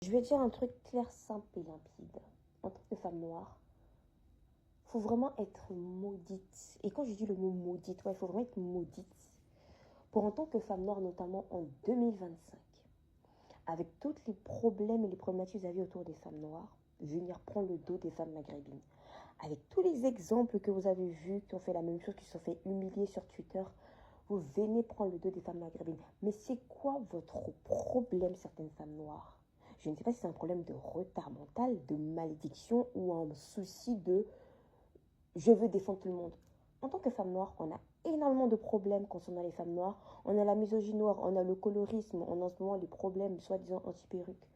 Je vais dire un truc clair, simple et limpide. En tant que femme noire, il faut vraiment être maudite. Et quand je dis le mot maudite, il faut vraiment être maudite. Pour en tant que femme noire, notamment en 2025, avec tous les problèmes et les problématiques que vous avez autour des femmes noires, venir prendre le dos des femmes maghrébines. Avec tous les exemples que vous avez vus, qui ont fait la même chose, qui se sont fait humilier sur Twitter, vous venez prendre le dos des femmes maghrébines. Mais c'est quoi votre problème, certaines femmes noires? Je ne sais pas si c'est un problème de retard mental, de malédiction ou un souci de je veux défendre tout le monde. En tant que femme noire, on a énormément de problèmes concernant les femmes noires. On a la misogynie noire, on a le colorisme, on a en ce moment les problèmes soi-disant anti-perruques.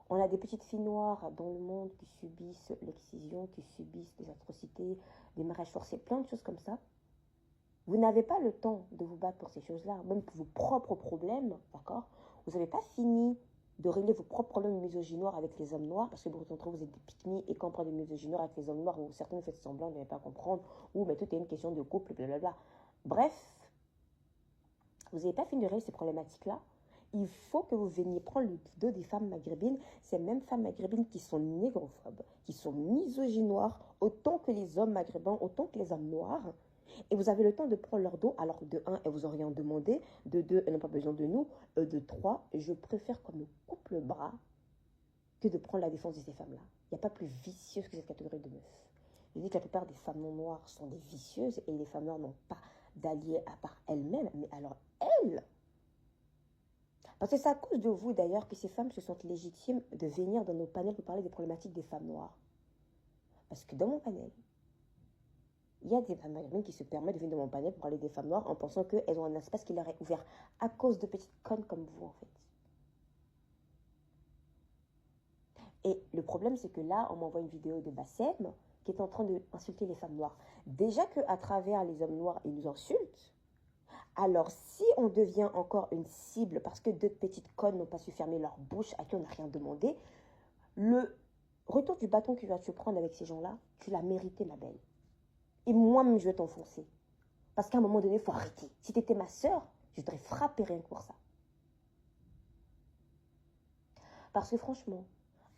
On a des petites filles noires dans le monde qui subissent l'excision, qui subissent des atrocités, des mariages forcés, plein de choses comme ça. Vous n'avez pas le temps de vous battre pour ces choses-là, même pour vos propres problèmes, d'accord? Vous n'avez pas fini de régler vos propres problèmes misogynoires avec les hommes noirs, parce que beaucoup d'entre vous êtes des pique-niques et quand on prend des misogynoires avec les hommes noirs, ou certains font semblant de ne pas comprendre, ou mais tout est une question de couple, blablabla. Bref, vous n'avez pas fini de régler ces problématiques-là. Il faut que vous veniez prendre le dos des femmes maghrébines, ces mêmes femmes maghrébines qui sont négrophobes, qui sont misogynoires, autant que les hommes maghrébins, autant que les hommes noirs. Et vous avez le temps de prendre leur dos, alors de un, elles vous ont rien demandé, de deux, elles n'ont pas besoin de nous, de trois, je préfère qu'on me coupe le bras que de prendre la défense de ces femmes-là. Il n'y a pas plus vicieuse que cette catégorie de meufs. Je dis que la plupart des femmes non noires sont des vicieuses et les femmes noires n'ont pas d'alliés à part elles-mêmes, mais alors elles, parce que c'est à cause de vous d'ailleurs que ces femmes se sentent légitimes de venir dans nos panels pour parler des problématiques des femmes noires. Parce que dans mon panel, il y a des femmes maghrébines qui se permettent de venir dans mon panel pour parler des femmes noires en pensant qu'elles ont un espace qui leur est ouvert à cause de petites connes comme vous en fait. Et le problème c'est que là, on m'envoie une vidéo de Bassem qui est en train d'insulter les femmes noires. Déjà qu'à travers les hommes noirs, ils nous insultent. Alors, si on devient encore une cible parce que deux petites connes n'ont pas su fermer leur bouche, à qui on n'a rien demandé, le retour du bâton que tu vas te prendre avec ces gens-là, tu l'as mérité, ma belle. Et moi-même, je vais t'enfoncer. Parce qu'à un moment donné, il faut arrêter. Si tu étais ma sœur, je t'aurais frappé rien que pour ça. Parce que franchement,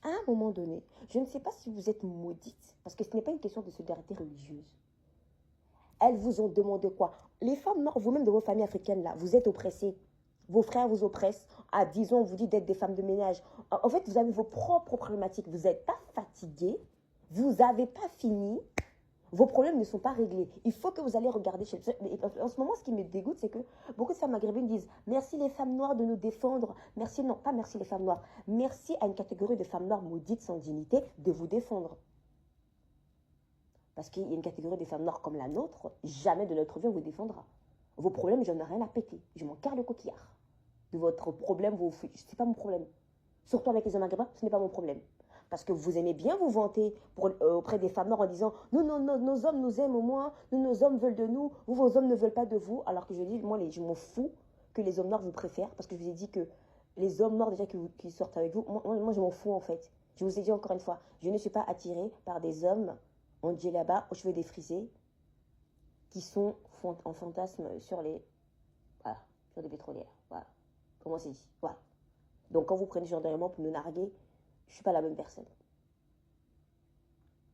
à un moment donné, je ne sais pas si vous êtes maudite, parce que ce n'est pas une question de solidarité religieuse. Elles vous ont demandé quoi? Les femmes noires, vous-même de vos familles africaines, là, vous êtes oppressées. Vos frères vous oppressent. À 10 ans, on vous dit d'être des femmes de ménage. En fait, vous avez vos propres problématiques. Vous n'êtes pas fatigué. Vous n'avez pas fini. Vos problèmes ne sont pas réglés. Il faut que vous allez regarder chez... En ce moment, ce qui me dégoûte, c'est que beaucoup de femmes maghrébines disent « Merci les femmes noires de nous défendre. » Merci, non, pas merci les femmes noires. Merci à une catégorie de femmes noires maudites sans dignité de vous défendre. Parce qu'il y a une catégorie des femmes noires comme la nôtre, jamais de notre vie on vous défendra. Vos problèmes, j'en ai rien à péter. Je m'en carre le coquillard. De votre problème, ce n'est pas mon problème. Surtout avec les hommes maghrébins, ce n'est pas mon problème. Parce que vous aimez bien vous vanter auprès des femmes noires en disant « Nous, nos hommes nous aiment au moins, nous, nos hommes veulent de nous, vous, vos hommes ne veulent pas de vous. » Alors que je dis, moi, je m'en fous que les hommes noirs vous préfèrent. Parce que je vous ai dit que les hommes noirs déjà qui sortent avec vous, moi je m'en fous en fait. Je vous ai dit encore une fois, je ne suis pas attirée par des hommes en djellaba aux cheveux défrisés qui sont en fantasme sur les pétrolières. Voilà. Comment c'est dit? Voilà. Donc quand vous prenez ce genre d'éléments pour me narguer, je ne suis pas la bonne personne.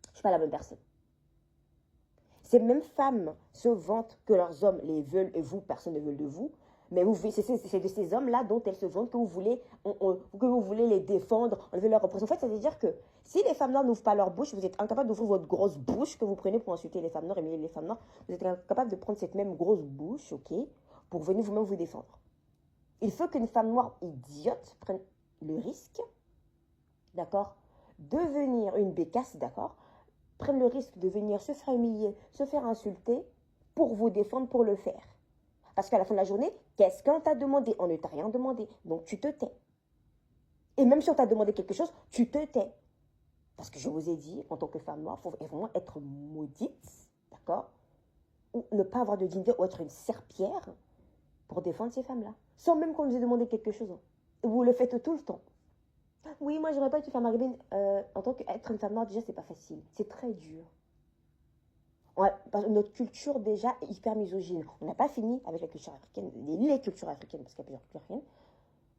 Je ne suis pas la bonne personne. Ces mêmes femmes se vantent que leurs hommes les veulent et vous, personne ne veut de vous. Mais c'est de ces hommes-là dont elles se vantent que vous voulez, que vous voulez les défendre, enlever leur oppression. En fait, ça veut dire que si les femmes noires n'ouvrent pas leur bouche, vous êtes incapable d'ouvrir votre grosse bouche que vous prenez pour insulter les femmes noires et humilier les femmes noires. Vous êtes incapable de prendre cette même grosse bouche, ok, pour venir vous-même vous défendre. Il faut qu'une femme noire idiote prenne le risque, d'accord, de venir, une bécasse, d'accord, prenne le risque de venir se faire humilier, se faire insulter pour vous défendre, pour le faire. Parce qu'à la fin de la journée, qu'est-ce qu'on t'a demandé? On ne t'a rien demandé, donc tu te tais. Et même si on t'a demandé quelque chose, tu te tais. Parce que je vous ai dit, en tant que femme noire, il faut vraiment être maudite, d'accord? Ou ne pas avoir de dignité, ou être une serpillère pour défendre ces femmes-là. Sans même qu'on nous ait demandé quelque chose. Vous le faites tout le temps. Oui, moi, j'aurais pas été femme maghrébine. En tant qu'être une femme noire, déjà, c'est pas facile. C'est très dur. Notre culture, déjà, est hyper misogyne. On n'a pas fini avec la culture africaine, les cultures africaines, parce qu'il y a plusieurs cultures africaines.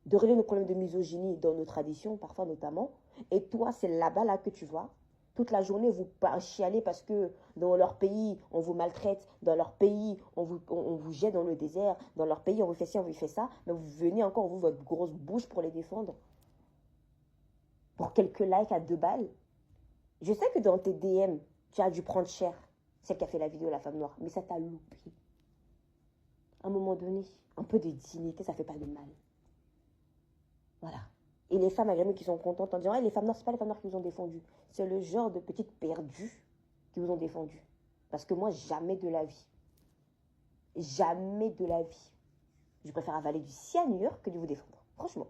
de régler nos problèmes de misogynie dans nos traditions, parfois notamment. Et toi, c'est là-bas là que tu vois. Toute la journée, vous chialez parce que dans leur pays, on vous maltraite. Dans leur pays, on vous jette dans le désert. Dans leur pays, on vous fait ci, on vous fait ça. Mais vous venez encore, vous, votre grosse bouche pour les défendre. Pour quelques likes à 2 balles. Je sais que dans tes DM, tu as dû prendre cher. Celle qui a fait la vidéo, la femme noire. Mais ça t'a loupé. À un moment donné, un peu de dignité, ça fait pas de mal. Voilà. Et les femmes agréées qui sont contentes en disant hey, les femmes noires, c'est pas les femmes noires qui vous ont défendu. C'est le genre de petites perdues qui vous ont défendu. Parce que moi, jamais de la vie. Jamais de la vie. Je préfère avaler du cyanure que de vous défendre. Franchement.